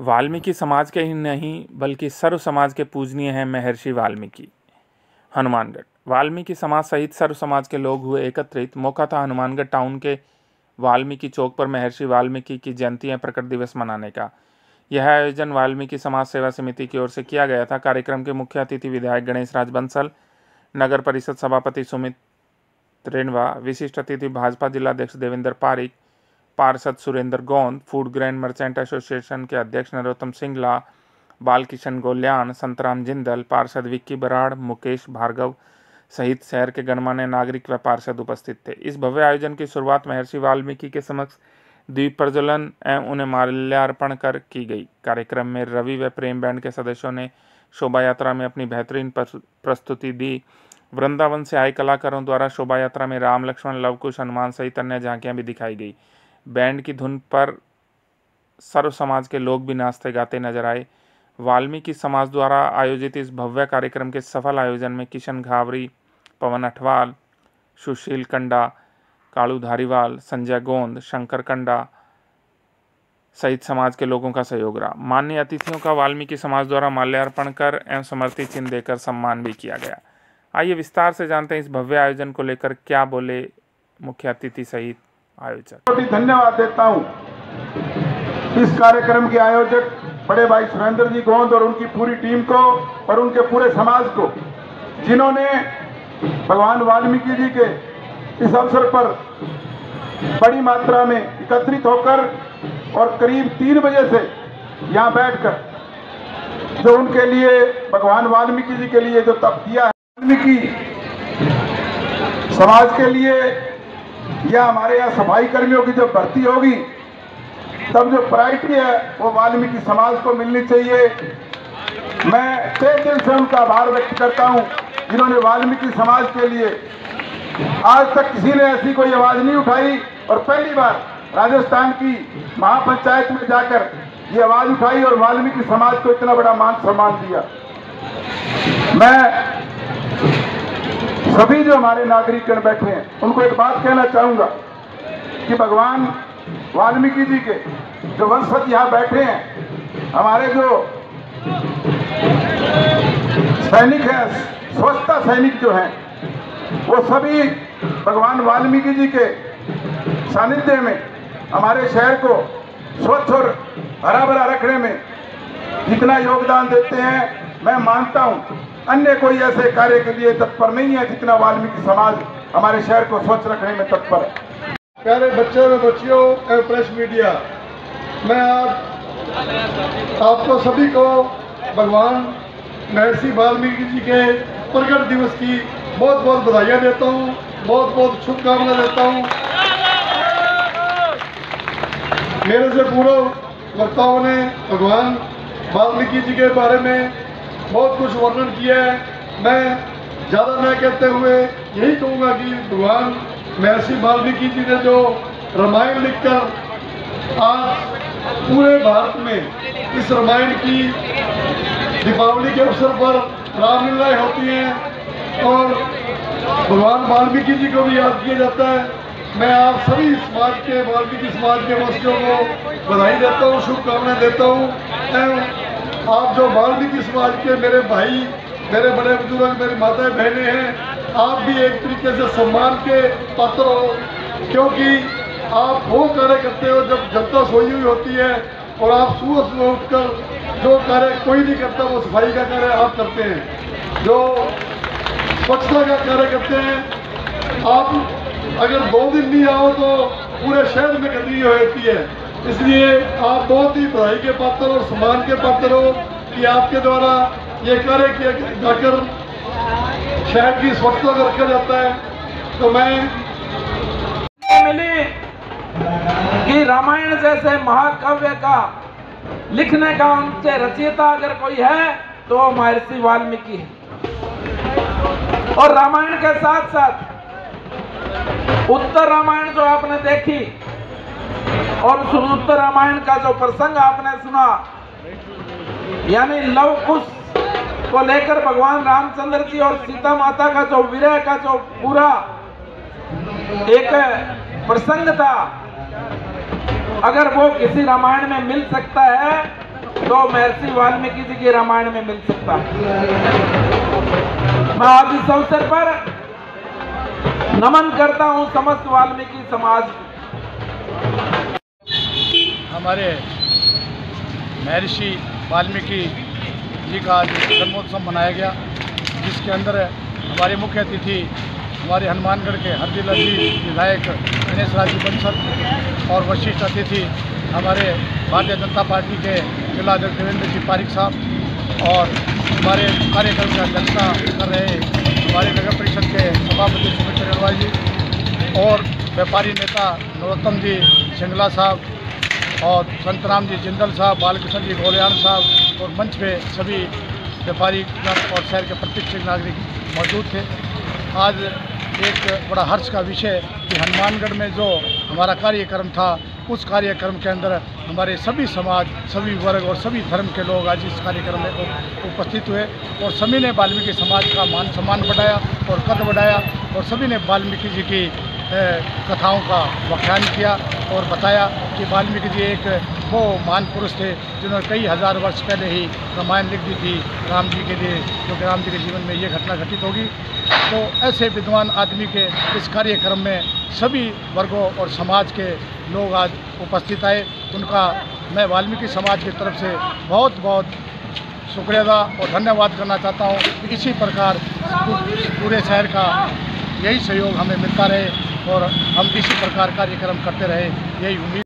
वाल्मीकि समाज के ही नहीं बल्कि सर्व समाज के पूजनीय हैं महर्षि वाल्मीकि। हनुमानगढ़। वाल्मीकि समाज सहित सर्व समाज के लोग हुए एकत्रित। मौका था हनुमानगढ़ टाउन के वाल्मीकि चौक पर महर्षि वाल्मीकि की जयंती या प्रकट दिवस मनाने का। यह आयोजन वाल्मीकि समाज सेवा समिति की ओर से किया गया था। कार्यक्रम के मुख्य अतिथि विधायक गणेश राज बंसल, नगर परिषद सभापति सुमित रेणवा, विशिष्ट अतिथि भाजपा जिलाध्यक्ष देवेंद्र पारिक, पार्षद सुरेंद्र गोंद, फूड ग्रेन मर्चेंट एसोसिएशन के अध्यक्ष नरोत्तम सिंगला, बालकिशन गोल्यान, संतराम जिंदल, पार्षद विक्की बराड़, मुकेश भार्गव सहित शहर के गणमान्य नागरिक व पार्षद उपस्थित थे। इस भव्य आयोजन की शुरुआत महर्षि वाल्मीकि के समक्ष दीप प्रज्वलन एवं उन्हें माल्यार्पण कर की गई। कार्यक्रम में रवि व प्रेम बैंड के सदस्यों ने शोभा यात्रा में अपनी बेहतरीन प्रस्तुति दी। वृंदावन से आए कलाकारों द्वारा शोभा यात्रा में राम, लक्ष्मण, लवकुश, हनुमान सहित अन्य झांकियां भी दिखाई गई। बैंड की धुन पर सर्व समाज के लोग भी नाचते गाते नजर आए। वाल्मीकि समाज द्वारा आयोजित इस भव्य कार्यक्रम के सफल आयोजन में किशन घावरी, पवन अठवाल, सुशील कंडा, कालू धारीवाल, संजय गोंद, शंकर कंडा सहित समाज के लोगों का सहयोग रहा। माननीय अतिथियों का वाल्मीकि समाज द्वारा माल्यार्पण कर एवं समर्थित चिन्ह देकर सम्मान भी किया गया। आइए विस्तार से जानते हैं इस भव्य आयोजन को लेकर क्या बोले मुख्य अतिथि सहित आयोजक। धन्यवाद देता हूं इस कार्यक्रम के आयोजक बड़े भाई सुरेंद्र जी गोंद और उनकी पूरी टीम को और उनके पूरे समाज को, जिन्होंने भगवान वाल्मीकि जी के इस अवसर पर बड़ी मात्रा में एकत्रित होकर और करीब 3 बजे से यहाँ बैठकर जो उनके लिए भगवान वाल्मीकि जी के लिए जो तप किया है, वाल्मीकि समाज के लिए या हमारे यहाँ सफाई कर्मियों की जो भर्ती होगी तब जो प्रायोरिटी है वो वाल्मीकि समाज को मिलनी चाहिए। मैं तहे दिल से उनका आभार व्यक्त करता हूं जिन्होंने वाल्मीकि समाज के लिए आज तक किसी ने ऐसी कोई आवाज नहीं उठाई और पहली बार राजस्थान की महापंचायत में जाकर ये आवाज उठाई और वाल्मीकि समाज को इतना बड़ा मान सम्मान दिया। मैं सभी जो हमारे नागरिकगण बैठे हैं उनको एक बात कहना चाहूंगा कि भगवान वाल्मीकि जी के जो वंशज यहाँ बैठे हैं, हमारे जो सैनिक हैं, स्वच्छता सैनिक जो हैं, वो सभी भगवान वाल्मीकि जी के सानिध्य में हमारे शहर को स्वच्छ और हरा भरा रखने में जितना योगदान देते हैं, मैं मानता हूं अन्य कोई ऐसे कार्य के लिए तत्पर नहीं है जितना वाल्मीकि समाज हमारे शहर को स्वच्छ रखने में तत्पर है। प्यारे बच्चों और बच्चियों एवं प्रेस मीडिया, मैं आज आपको सभी को भगवान महर्षि वाल्मीकि जी के प्रकट दिवस की बहुत बहुत बधाइयाँ देता हूँ, बहुत बहुत शुभकामनाएं देता हूँ। मेरे से पूर्व वक्ताओं ने भगवान वाल्मीकि जी के बारे में बहुत कुछ वर्णन किया है। मैं ज़्यादा न कहते हुए यही कहूँगा कि भगवान महर्षि वाल्मीकि जी ने जो रामायण लिखकर आज पूरे भारत में इस रामायण की दीपावली के अवसर पर रामलीलाएं होती हैं और भगवान वाल्मीकि जी को भी याद किया जाता है। मैं आप सभी समाज के वाल्मीकि समाज के वासियों को बधाई देता हूँ, शुभकामनाएं देता हूँ। एवं आप जो वाल्मीकि समाज के मेरे भाई, मेरे बड़े बुजुर्ग, मेरी माताएं बहनें हैं, आप भी एक तरीके से सम्मान के पात्र हो, क्योंकि आप वो कार्य करते हो जब जनता सोई हुई होती है और आप सुबह सुबह उठकर जो कार्य कोई नहीं करता वो सफाई का कार्य आप करते हैं, जो स्वच्छता का कार्य करते हैं। आप अगर 2 दिन नहीं आओ तो पूरे शहर में गंदगी होती है, इसलिए आप बहुत ही बधाई के पात्र और सम्मान के पात्र हो कि आपके द्वारा ये कार्य किया जाकर शहर की स्वच्छता को रखा जाता है। तो मैं मिली कि रामायण जैसे महाकाव्य का लिखने का उनसे रचयिता अगर कोई है तो महर्षि वाल्मीकि है। और रामायण के साथ साथ उत्तर रामायण जो आपने देखी और उस उत्तर रामायण का जो प्रसंग आपने सुना, यानी लव कुश को लेकर भगवान रामचंद्र जी और सीता माता का जो विरह का जो पूरा एक प्रसंग था, अगर वो किसी रामायण में मिल सकता है तो महर्षि वाल्मीकि जी के रामायण में मिल सकता है। मैं आज इस अवसर पर नमन करता हूं समस्त वाल्मीकि समाज को। हमारे महर्षि वाल्मीकि जी का आज जन्मोत्सव मनाया गया, जिसके अंदर हमारे मुख्य अतिथि हमारे हनुमानगढ़ के हरदिल जी विधायक गणेश राज जी बंसल और वरिष्ठ अतिथि हमारे भारतीय जनता पार्टी के जिला अध्यक्ष देवेंद्र जी पारिक साहब और हमारे कार्यक्रम की अध्यक्षता कर रहे हमारे नगर परिषद के सभापति सुमित अग्रवाल जी और व्यापारी नेता नरोत्तम जी सिंगला साहब और संतराम जी जिंदल साहब, बालकृष्ण जी गोलियान साहब और मंच पे सभी व्यापारी और शहर के प्रत्येक नागरिक मौजूद थे। आज एक बड़ा हर्ष का विषय कि हनुमानगढ़ में जो हमारा कार्यक्रम था, उस कार्यक्रम के अंदर हमारे सभी समाज, सभी वर्ग और सभी धर्म के लोग आज इस कार्यक्रम में उपस्थित हुए और सभी ने वाल्मीकि समाज का मान सम्मान बढ़ाया और कद बढ़ाया और सभी ने वाल्मीकि जी की कथाओं का व्याख्यान किया और बताया कि वाल्मीकि जी एक वो महान पुरुष थे जिन्होंने कई हज़ार वर्ष पहले ही रामायण लिख दी थी राम जी के लिए, क्योंकि राम जी के जीवन में ये घटना घटित होगी। तो ऐसे विद्वान आदमी के इस कार्यक्रम में सभी वर्गों और समाज के लोग आज उपस्थित आए। उनका मैं वाल्मीकि समाज की तरफ से बहुत बहुत शुक्रिया और धन्यवाद करना चाहता हूँ कि इसी प्रकार पूरे शहर का यही सहयोग हमें मिलता रहे और हम इसी प्रकार कार्यक्रम करते रहे, यही उम्मीद।